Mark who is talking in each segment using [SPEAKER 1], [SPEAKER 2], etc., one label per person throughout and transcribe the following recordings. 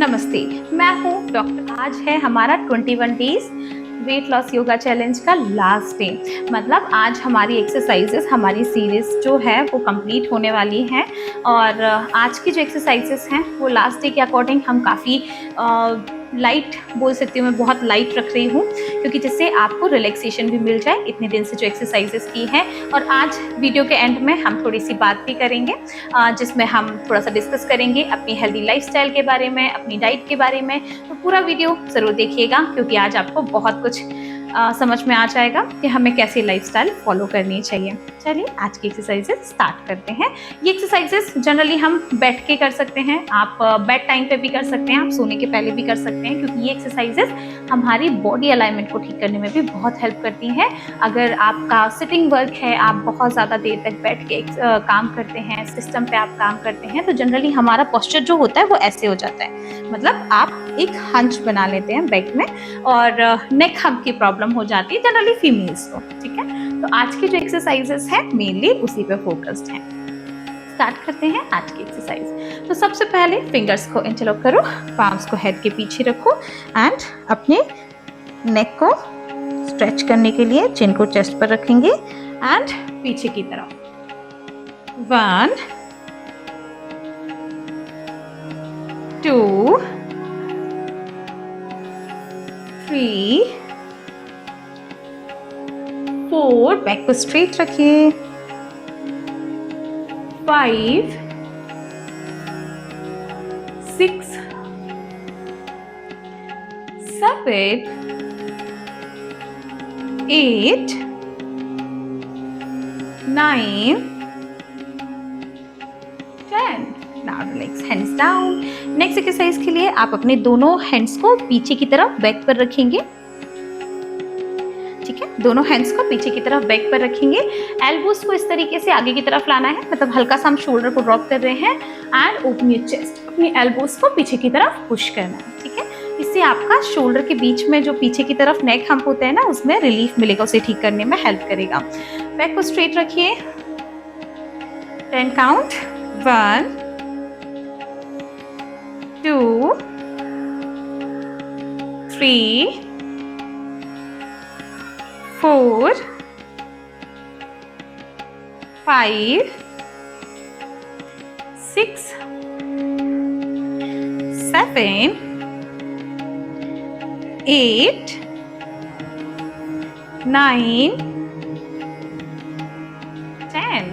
[SPEAKER 1] नमस्ते, मैं हूँ डॉक्टर। आज है हमारा 21 days weight loss yoga challenge का लास्ट डे। मतलब आज हमारी एक्सरसाइजेस, हमारी सीरीज जो है वो कंप्लीट होने वाली हैं। और आज की जो एक्सरसाइजेस हैं वो लास्ट डे के अकॉर्डिंग हम काफ़ी लाइट बोल सकती हूँ, मैं बहुत लाइट रख रही हूँ क्योंकि जिससे आपको रिलैक्सेशन भी मिल जाए इतने दिन से जो एक्सरसाइजेस की हैं। और आज वीडियो के एंड में हम थोड़ी सी बात भी करेंगे जिसमें हम थोड़ा सा डिस्कस करेंगे अपनी हेल्दी लाइफस्टाइल के बारे में, अपनी डाइट के बारे में। तो पूरा वीडियो ज़रूर देखिएगा क्योंकि आज आपको बहुत कुछ समझ में आ जाएगा कि हमें कैसी लाइफस्टाइल फॉलो करनी चाहिए। चलिए आज की एक्सरसाइजेस स्टार्ट करते हैं। ये एक्सरसाइजेस जनरली हम बैठ के कर सकते हैं, आप बेड टाइम पे भी कर सकते हैं, आप सोने के पहले भी कर सकते हैं क्योंकि ये एक्सरसाइजेस हमारी बॉडी अलाइनमेंट को ठीक करने में भी बहुत हेल्प करती हैं। अगर आपका सिटिंग वर्क है, आप बहुत ज़्यादा देर तक बैठ के काम करते हैं, सिस्टम पे आप काम करते हैं, तो जनरली हमारा पोस्चर जो होता है वो ऐसे हो जाता है। मतलब आप एक हंच बना लेते हैं बैक में और नेक हग की प्रॉब्लम हो जाती है जनरली फीमेल्स को। ठीक है, तो आज की जो एक्सरसाइजेस है मेनली उसी पे फोकस्ड है। स्टार्ट करते हैं आज की एक्सरसाइज। तो सबसे पहले फिंगर्स को इंटरलॉक करो, पाम्स को हेड के पीछे रखो एंड अपने नेक को स्ट्रेच करने के लिए चिन को चेस्ट पर रखेंगे एंड पीछे की तरफ। 1 2 3 4, बैक को स्ट्रेट रखिए। 5 6 7 8 9 10। Now relax, hands down. Next exercise के लिए आप अपने दोनों हैंड्स को पीछे की तरफ बैक पर रखेंगे। ठीक है, दोनों हैंड्स को पीछे की तरफ बैक पर रखेंगे। एल्बोस को इस तरीके से आगे की तरफ लाना है, मतलब हल्का सा हम शोल्डर को ड्रॉप कर रहे हैं एंड ओपन योर चेस्ट। अपनी एल्बोस को पीछे की तरफ पुश करना है। ठीक है, इससे आपका शोल्डर के बीच में जो पीछे की तरफ नेक हम्प होता है ना, उसमें रिलीफ मिलेगा, उसे ठीक करने में हेल्प करेगा। बैक को स्ट्रेट रखिए। 10 काउंट। 1 2 3 4 5 6 7 8 9 10।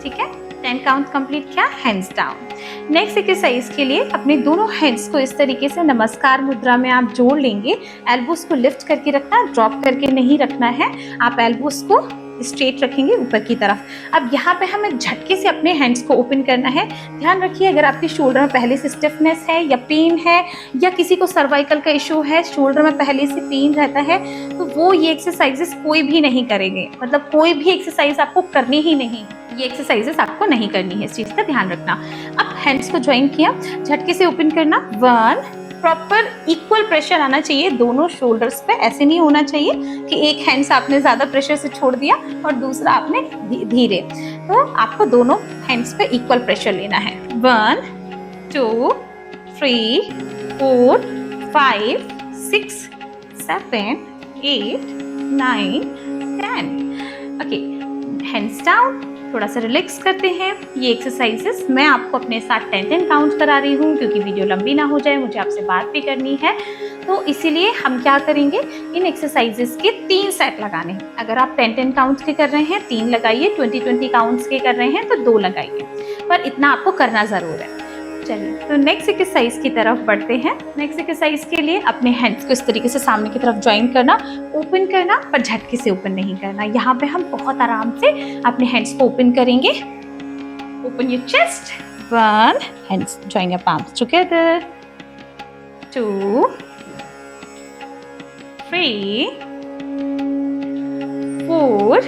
[SPEAKER 1] ठीक है, 10 काउंट कंप्लीट किया, हैंड्स डाउन। नेक्स्ट एक्सरसाइज के लिए अपने दोनों हैंड्स को इस तरीके से नमस्कार मुद्रा में आप जोड़ लेंगे। एल्बोस को लिफ्ट करके रखना है, ड्रॉप करके नहीं रखना है। आप एल्बोस को स्ट्रेट रखेंगे ऊपर की तरफ। अब यहाँ पे हमें झटके से अपने हैंड्स को ओपन करना है। ध्यान रखिए, अगर आपके शोल्डर में पहले से स्टिफनेस है या पेन है या किसी को सर्वाइकल का इशू है, शोल्डर में पहले से पेन रहता है, तो वो ये एक्सरसाइजेस कोई भी नहीं करेंगे। मतलब कोई भी एक्सरसाइज आपको करनी ही नहीं, ये एक्सरसाइजेस आपको नहीं करनी है, इस चीज़ का ध्यान रखना। अब हैंड्स को ज्वाइन किया, झटके से ओपन करना। 1, प्रॉपर इक्वल प्रेशर आना चाहिए दोनों शोल्डर्स पे। ऐसे नहीं होना चाहिए कि एक हैंड्स आपने ज़्यादा प्रेशर से छोड़ दिया और दूसरा आपने धीरे। तो आपको दोनों हैंड्स पे इक्वल प्रेशर लेना है। 1 2 3 4 5 6 7 8 9 10। Okay, hands down. थोड़ा सा रिलैक्स करते हैं। ये एक्सरसाइजेस मैं आपको अपने साथ 10 काउंट करा रही हूँ क्योंकि वीडियो लंबी ना हो जाए, मुझे आपसे बात भी करनी है। तो इसीलिए हम क्या करेंगे, इन एक्सरसाइजेस के 3 सेट लगाने हैं। अगर आप 10 काउंट्स के कर रहे हैं 3 लगाइए, 20 काउंट्स के कर रहे हैं तो 2 लगाइए, पर इतना आपको करना ज़रूर है। चलिए, तो नेक्स्ट एक्सरसाइज की तरफ बढ़ते हैं। नेक्स्ट एक्सरसाइज के लिए अपने हैंड्स को इस तरीके से सामने की तरफ ज्वाइन करना, ओपन करना, पर झटके से ओपन नहीं करना। यहाँ पे हम बहुत आराम से अपने हैंड्स को ओपन करेंगे। Open your chest. 1, hands join your palms together. 2 3 4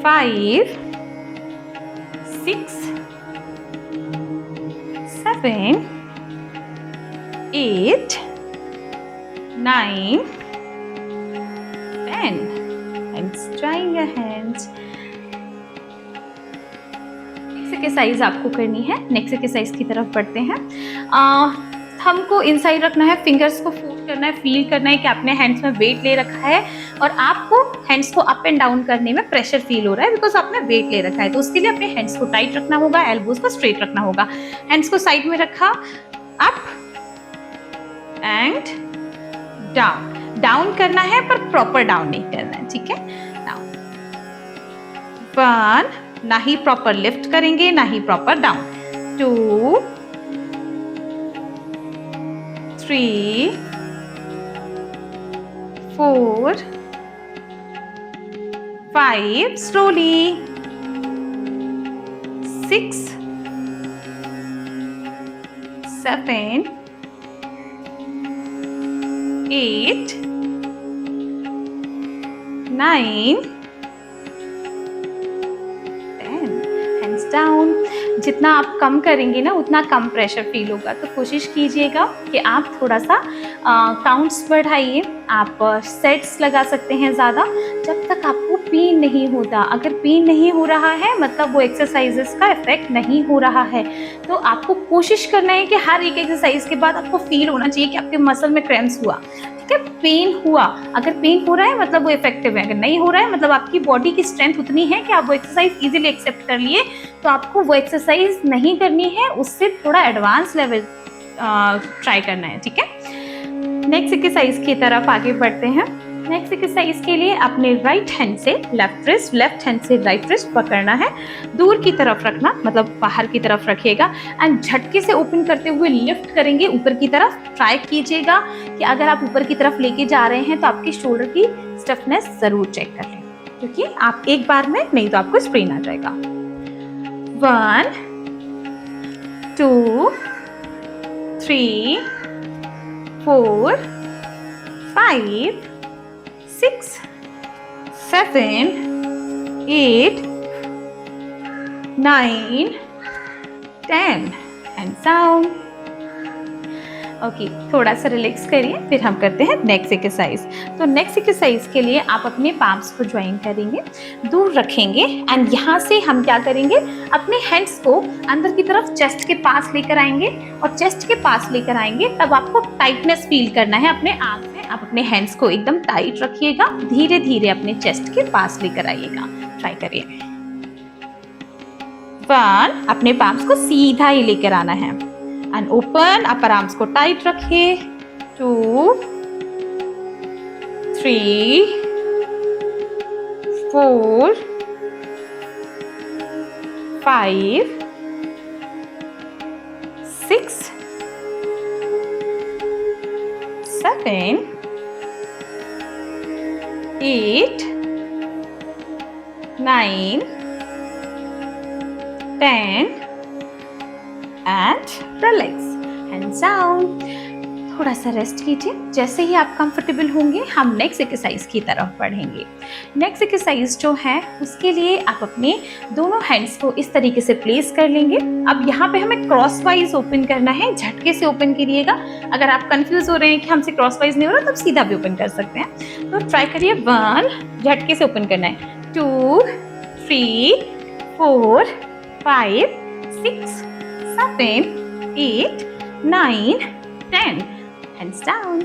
[SPEAKER 1] 5 6 7 8 9 10। Hands, join your hands. Exercise आपको करनी है। नेक्स्ट एक्सरसाइज की तरफ बढ़ते हैं। हमको इनसाइड रखना है, फिंगर्स को फोल्ड करना है, फील करना है कि आपने हैंड्स में वेट ले रखा है और आपको हैंड्स को अप एंड डाउन करने में प्रेशर फील हो रहा है बिकॉज आपने वेट ले रखा है। तो उसके लिए अपने हैंड्स को टाइट रखना होगा, एल्बोज को स्ट्रेट रखना होगा। हैंड्स को साइड में रखा, अप एंड डाउन। डाउन करना है पर प्रॉपर डाउन नहीं करना है, ठीक है। डाउन, वन, ना ही प्रॉपर लिफ्ट करेंगे ना ही proper down. 2 3 4 5 slowly, 6 7 8 9 10। Hands down. जितना आप कम करेंगे ना उतना कम प्रेशर फील होगा, तो कोशिश कीजिएगा कि आप थोड़ा सा काउंट्स बढ़ाइए। आप सेट्स लगा सकते हैं ज़्यादा जब तक आपको पेन नहीं होता। अगर पेन नहीं हो रहा है मतलब वो एक्सरसाइजेस का इफेक्ट नहीं हो रहा है। तो आपको कोशिश करना है कि हर एक एक्सरसाइज के बाद आपको फील होना चाहिए कि आपके मसल में क्रैम्प्स हुआ, ठीक है, पेन हुआ। अगर पेन हो रहा है मतलब वो इफेक्टिव है, अगर नहीं हो रहा है मतलब आपकी बॉडी की स्ट्रेंथ उतनी है कि आप वो एक्सरसाइज इजीली एक्सेप्ट कर लिए, तो आपको वो एक्सरसाइज नहीं करनी है, उससे थोड़ा एडवांस लेवल ट्राई करना है, ठीक है। नेक्स्ट एक्सरसाइज की तरफ आगे बढ़ते हैं। नेक्स्ट एक्सरसाइज के लिए अपने राइट हैंड से लेफ्ट रिस्ट, लेफ्ट हैंड से राइट रिस्ट पकड़ना है, दूर की तरफ रखना, मतलब बाहर की तरफ रखिएगा एंड झटके से ओपन करते हुए लिफ्ट करेंगे ऊपर की तरफ। ट्राई कीजिएगा कि अगर आप ऊपर की तरफ लेके जा रहे हैं तो आपकी शोल्डर की स्टिफनेस जरूर चेक कर लें, क्योंकि आप एक बार में नहीं तो आपको स्प्रेन आ जाएगा। 1 2 3 4 5 6 7 8 9 10 एंड साउंड। ओके, थोड़ा सा रिलैक्स करिए, फिर हम करते हैं नेक्स्ट एक्सरसाइज। तो नेक्स्ट एक्सरसाइज के लिए आप अपने पाम्स को ज्वाइन करेंगे, दूर रखेंगे एंड यहाँ से हम क्या करेंगे, अपने हैंड्स को अंदर की तरफ चेस्ट के पास लेकर आएंगे और चेस्ट के पास लेकर आएंगे तब आपको टाइटनेस फील करना है अपने आर्म में। आप अपने हैंड्स को एकदम टाइट रखिएगा, धीरे धीरे अपने चेस्ट के पास लेकर आइएगा। ट्राई करिए। 1, अपने पाम्स को सीधा ही लेकर आना है एंड ओपन, अपर आर्म्स को टाइट रखिए। 2 3 4 5 6 7 8 9 10 एंड रिलैक्स, हैंड्स डाउन। थोड़ा सा रेस्ट कीजिए। जैसे ही आप कंफर्टेबल होंगे हम नेक्स्ट एक्सरसाइज की तरफ बढ़ेंगे। नेक्स्ट एक्सरसाइज जो है उसके लिए आप अपने दोनों हैंड्स को इस तरीके से प्लेस कर लेंगे। अब यहाँ पे हमें क्रॉस वाइज ओपन करना है, झटके से ओपन करिएगा। अगर आप कंफ्यूज हो रहे हैं कि हमसे क्रॉस वाइज नहीं हो रहा, तब सीधा भी ओपन कर सकते हैं। तो ट्राई करिए। 1, झटके से ओपन करना है। 2 3 4 5 6 7 8 9 10 हैंड्स डाउन।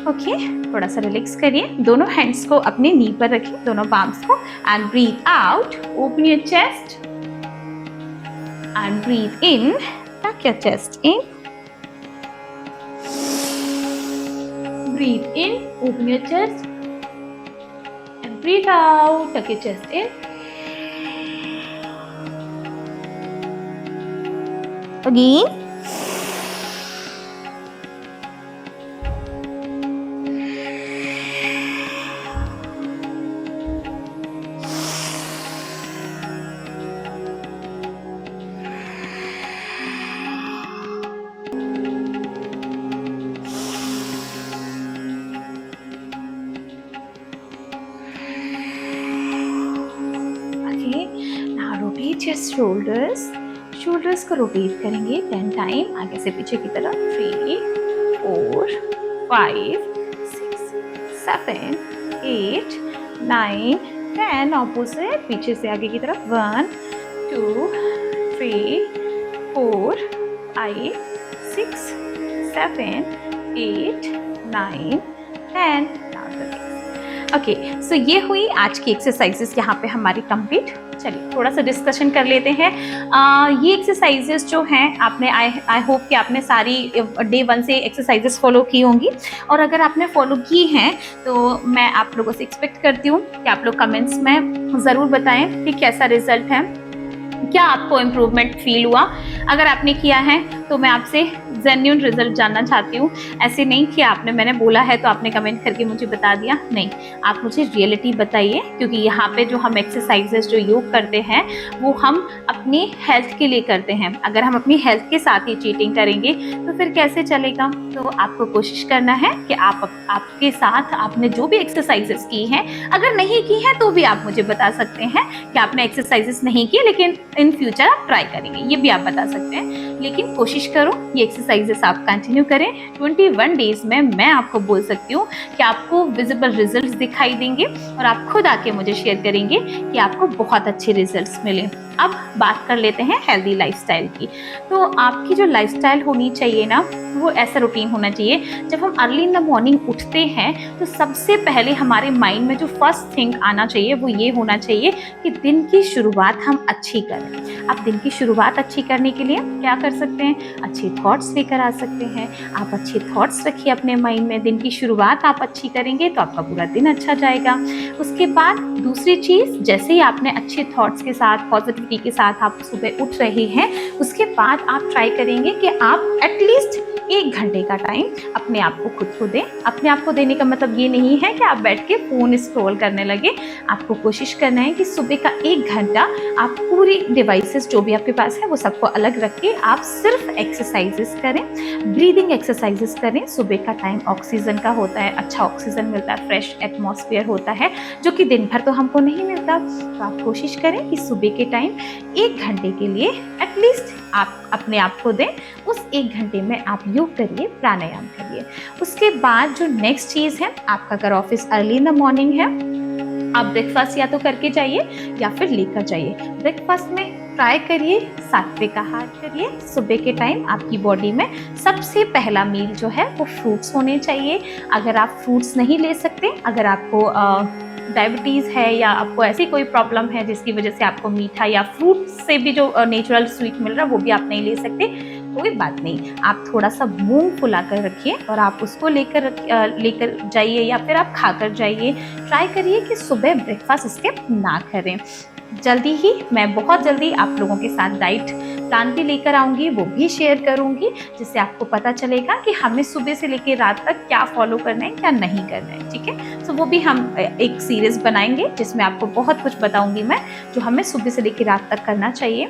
[SPEAKER 1] ओके, थोड़ा सा रिलैक्स करिए। दोनों हैंड्स को अपने नी पर रखिए, दोनों पाम्स को, and breathe out, open your chest and breathe in, tuck your chest in, breathe in, open your chest and breathe out, tuck your chest in. Again. Okay. Now rotate your shoulders. Shoulders को rotate करेंगे 10 time, आगे से पीछे की तरफ। 3 4 5 6 7 8 9 10, opposite, पीछे से आगे की तरफ। 1 2 3, 4, 5, 6, 7, 8, 9, 10. ओके, सो ये हुई आज की एक्सरसाइजेस यहाँ पे हमारी कंप्लीट। चलिए थोड़ा सा डिस्कशन कर लेते हैं। ये एक्सरसाइजेस जो हैं आपने आई होप कि आपने सारी डे 1 से एक्सरसाइजेस फॉलो की होंगी, और अगर आपने फॉलो की हैं तो मैं आप लोगों से एक्सपेक्ट करती हूँ कि आप लोग कमेंट्स में ज़रूर बताएं कि कैसा रिजल्ट है, क्या आपको इम्प्रूवमेंट फील हुआ। अगर आपने किया है तो मैं आपसे जेन्युइन रिजल्ट जानना चाहती हूँ। ऐसे नहीं कि मैंने बोला है तो आपने कमेंट करके मुझे बता दिया, नहीं, आप मुझे रियलिटी बताइए, क्योंकि यहाँ पे जो हम एक्सरसाइजेस जो योग करते हैं वो हम अपनी हेल्थ के लिए करते हैं। अगर हम अपनी हेल्थ के साथ ही चीटिंग करेंगे तो फिर कैसे चलेगा। तो आपको कोशिश करना है कि आपके साथ आपने जो भी एक्सरसाइजेस की हैं, अगर नहीं की है तो भी आप मुझे बता सकते हैं कि आपने एक्सरसाइजेस नहीं की लेकिन इन फ्यूचर आप ट्राई करेंगे, ये भी आप बता सकते हैं। लेकिन कोशिश करो ये एक्सरसाइजेस आप कंटिन्यू करें। 21 डेज में मैं आपको बोल सकती हूँ कि आपको विजिबल रिजल्ट्स दिखाई देंगे और आप खुद आके मुझे शेयर करेंगे कि आपको बहुत अच्छे रिजल्ट्स मिले। अब बात कर लेते हैं हेल्दी लाइफस्टाइल की। तो आपकी जो लाइफस्टाइल होनी चाहिए ना, वो ऐसा रूटीन होना चाहिए, जब हम अर्ली इन द मॉर्निंग उठते हैं तो सबसे पहले हमारे माइंड में जो फर्स्ट थिंग आना चाहिए वो ये होना चाहिए कि दिन की शुरुआत हम अच्छी करें। आप दिन की शुरुआत अच्छी करने के लिए क्या कर सकते हैं, अच्छे थॉट्स लेकर आ सकते हैं। आप अच्छे थॉट्स रखिए अपने माइंड में, दिन की शुरुआत आप अच्छी करेंगे तो आपका पूरा दिन अच्छा जाएगा। उसके बाद दूसरी चीज़, जैसे ही आपने अच्छे थॉट्स के साथ, पॉजिटिविटी के साथ आप सुबह उठ रहे हैं, उसके बाद आप ट्राई करेंगे कि आप एटलीस्ट 1 घंटे का टाइम अपने आप को खुद को दें। अपने आप को देने का मतलब ये नहीं है कि आप बैठ के फ़ोन स्क्रॉल करने लगे। आपको कोशिश करना है कि सुबह का 1 घंटा आप पूरी डिवाइसेस जो भी आपके पास है वो सबको अलग रख के आप सिर्फ एक्सरसाइजेस करें, ब्रीदिंग एक्सरसाइजेस करें। सुबह का टाइम ऑक्सीजन का होता है, अच्छा ऑक्सीजन मिलता है, फ्रेश एटमॉस्फेयर होता है, जो कि दिन भर तो हमको नहीं मिलता। तो आप कोशिश करें कि सुबह के टाइम 1 घंटे के लिए एटलीस्ट आप अपने आप को दें। उस 1 घंटे में आप योग करिए, प्राणायाम करिए। उसके बाद जो नेक्स्ट चीज़ है, आपका अगर office early in the morning है, आप ब्रेकफास्ट या तो करके जाइए या फिर लेकर जाइए। ब्रेकफास्ट में ट्राई करिए सात्विक आहार करिए। सुबह के टाइम आपकी बॉडी में सबसे पहला मील जो है वो फ्रूट्स होने चाहिए। अगर आप फ्रूट्स नहीं ले सकते, अगर आपको डायबिटीज़ है या आपको ऐसी कोई प्रॉब्लम है जिसकी वजह से आपको मीठा या फ्रूट से भी जो नेचुरल स्वीट मिल रहा है वो भी आप नहीं ले सकते, कोई बात नहीं। आप थोड़ा सा मूंग फुला कर रखिए और आप उसको लेकर जाइए या फिर आप खाकर जाइए। ट्राई करिए कि सुबह ब्रेकफास्ट स्किप ना करें। जल्दी ही मैं बहुत जल्दी आप लोगों के साथ डाइट प्लान भी लेकर आऊँगी, वो भी शेयर करूँगी, जिससे आपको पता चलेगा कि हमें सुबह से लेकर रात तक क्या फॉलो करना है, क्या नहीं करना है। ठीक है, तो वो भी हम एक सीरीज़ बनाएंगे जिसमें आपको बहुत कुछ बताऊँगी मैं, जो हमें सुबह से लेकर रात तक करना चाहिए।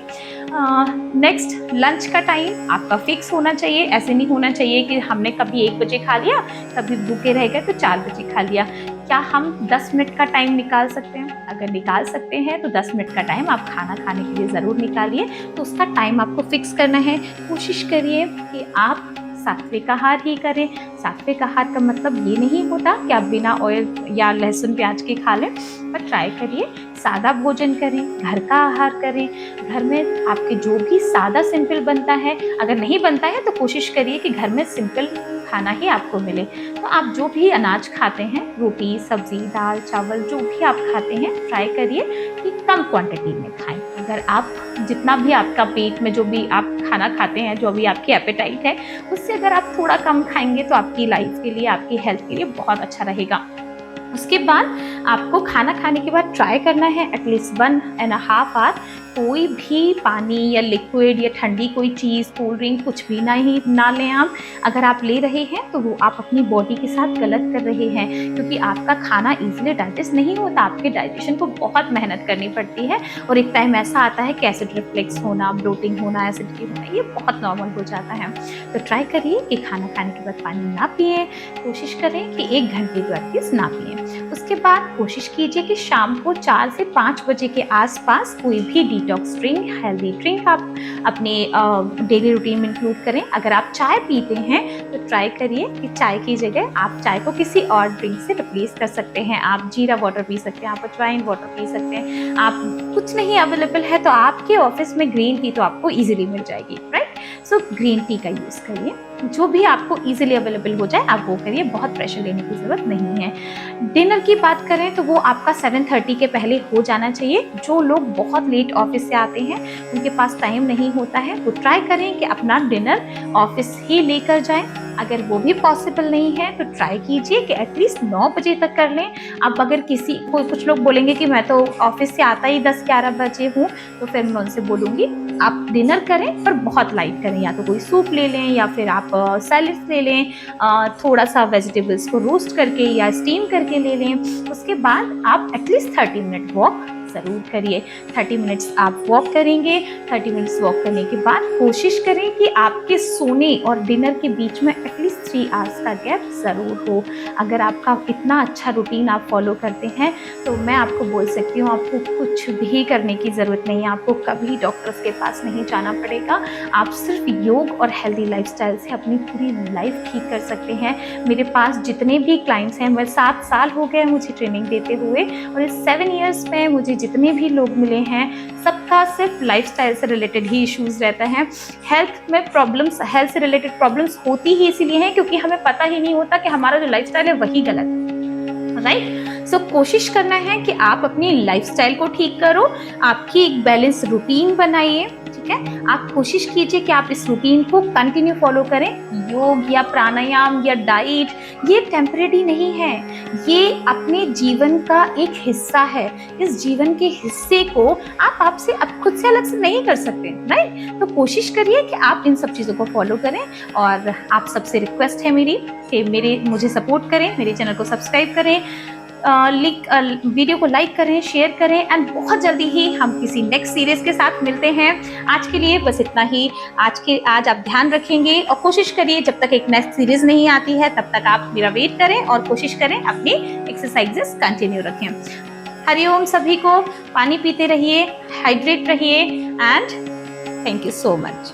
[SPEAKER 1] नेक्स्ट, लंच का टाइम आपका फिक्स होना चाहिए। ऐसे नहीं होना चाहिए कि हमने कभी 1 बजे खा लिया, कभी भूखे रह गए तो 4 बजे खा लिया। क्या हम 10 मिनट का टाइम निकाल सकते हैं? अगर निकाल सकते हैं तो 10 मिनट का टाइम आप खाना खाने के लिए ज़रूर निकालिए। तो उसका टाइम आपको फिक्स करना है। कोशिश करिए कि आप सात्विक आहार ही करें। सात्विक आहार का मतलब ये नहीं होता कि आप बिना ऑयल या लहसुन प्याज के खा लें, पर ट्राई करिए सादा भोजन करें, घर का आहार करें। घर में आपके जो भी सादा सिंपल बनता है, अगर नहीं बनता है तो कोशिश करिए कि घर में सिंपल खाना ही आपको मिले। तो आप जो भी अनाज खाते हैं, रोटी, सब्जी, दाल, चावल, जो भी आप खाते हैं, ट्राई करिए कि कम क्वांटिटी में खाएं। अगर आप जितना भी आपका पेट में जो भी आप खाना खाते हैं, जो भी आपकी एपेटाइट है, उससे अगर आप थोड़ा कम खाएंगे तो आपकी लाइफ के लिए, आपकी हेल्थ के लिए बहुत अच्छा रहेगा। उसके बाद आपको खाना खाने के बाद ट्राई करना है एटलीस्ट 1.5 आवर कोई भी पानी या लिक्विड या ठंडी कोई चीज़, कोल्ड ड्रिंक, कुछ भी ना लें आप। अगर आप ले रहे हैं तो वो आप अपनी बॉडी के साथ गलत कर रहे हैं, क्योंकि आपका खाना ईजिली डाइजेस्ट नहीं होता। आपके डाइजेशन को बहुत मेहनत करनी पड़ती है और एक टाइम ऐसा आता है कि एसिड रिफ्लेक्स होना, ब्लोटिंग होना, एसिडिटी होना, ये बहुत नॉर्मल हो जाता है। तो ट्राई करिए कि खाना खाने के बाद पानी ना पिए। कोशिश करें कि 1 घंटे तो एटलीस्ट ना पिए। उसके बाद कोशिश कीजिए कि शाम को 4 से 5 बजे के आसपास कोई भी डिटॉक्स ड्रिंक, हेल्दी ड्रिंक आप अपने डेली रूटीन में इंक्लूड करें। अगर आप चाय पीते हैं तो ट्राई करिए कि चाय की जगह आप चाय को किसी और ड्रिंक से रिप्लेस कर सकते हैं। आप जीरा वाटर पी सकते हैं, आप अजवाइन वाटर पी सकते हैं। आप कुछ नहीं अवेलेबल है तो आपके ऑफिस में ग्रीन टी तो आपको ईजिली मिल जाएगी, राइट। सो ग्रीन टी का यूज़ करिए, जो भी आपको इजीली अवेलेबल हो जाए आप वो करिए, बहुत प्रेशर लेने की ज़रूरत नहीं है। डिनर की बात करें तो वो आपका 7:30 के पहले हो जाना चाहिए। जो लोग बहुत लेट ऑफिस से आते हैं, उनके पास टाइम नहीं होता है, वो ट्राई करें कि अपना डिनर ऑफिस ही लेकर जाएं। अगर वो भी पॉसिबल नहीं है तो ट्राई कीजिए कि एटलीस्ट 9 बजे तक कर लें। अब अगर कुछ लोग बोलेंगे कि मैं तो ऑफिस से आता ही 10-11 बजे हूँ, तो फिर मैं उनसे बोलूँगी आप डिनर करें पर बहुत लाइट करें, या तो कोई सूप ले लें या फिर आप सैलेड्स ले लें, थोड़ा सा वेजिटेबल्स को रोस्ट करके या स्टीम करके ले लें। उसके बाद आप एटलीस्ट 30 मिनट वॉक ज़रूर करिए। 30 मिनट्स आप वॉक करेंगे, 30 मिनट्स वॉक करने के बाद कोशिश करें कि आपके सोने और डिनर के बीच में एटलीस्ट 3 आवर्स का गैप ज़रूर हो। अगर आपका इतना अच्छा रूटीन आप फॉलो करते हैं तो मैं आपको बोल सकती हूँ आपको कुछ भी करने की ज़रूरत नहीं है, आपको कभी डॉक्टर्स के पास नहीं जाना पड़ेगा। आप सिर्फ योग और हेल्दी लाइफस्टाइल से अपनी पूरी लाइफ ठीक कर सकते हैं। मेरे पास जितने भी क्लाइंट्स हैं, मैं 7 साल हो गए मुझे ट्रेनिंग देते हुए, और इस 7 ईयर्स में मुझे जितने भी लोग मिले हैं सबका सिर्फ लाइफस्टाइल से रिलेटेड ही इश्यूज़ रहता है। हेल्थ से रिलेटेड प्रॉब्लम्स होती ही इसीलिए हैं क्योंकि हमें पता ही नहीं होता कि हमारा जो लाइफस्टाइल है वही गलत है, राइट। सो कोशिश करना है कि आप अपनी लाइफस्टाइल को ठीक करो, आपकी एक बैलेंस रूटीन बनाइए, ठीक है। आप कोशिश कीजिए कि आप इस रूटीन को कंटिन्यू फॉलो करें। योग या प्राणायाम या डाइट ये टेम्परेरी नहीं है, ये अपने जीवन का एक हिस्सा है। इस जीवन के हिस्से को आप खुद से अलग से नहीं कर सकते, राइट। तो कोशिश करिए कि आप इन सब चीज़ों को फॉलो करें, और आप सबसे रिक्वेस्ट है मेरी कि मुझे सपोर्ट करें, मेरे चैनल को सब्सक्राइब करें, वीडियो को लाइक करें, शेयर करें, एंड बहुत जल्दी ही हम किसी नेक्स्ट सीरीज़ के साथ मिलते हैं। आज के लिए बस इतना ही। आज आप ध्यान रखेंगे और कोशिश करिए जब तक एक नेक्स्ट सीरीज़ नहीं आती है तब तक आप मेरा वेट करें और कोशिश करें अपनी एक्सरसाइजेस कंटिन्यू रखें। हरिओम सभी को। पानी पीते रहिए, हाइड्रेट रहिए, and thank you so much.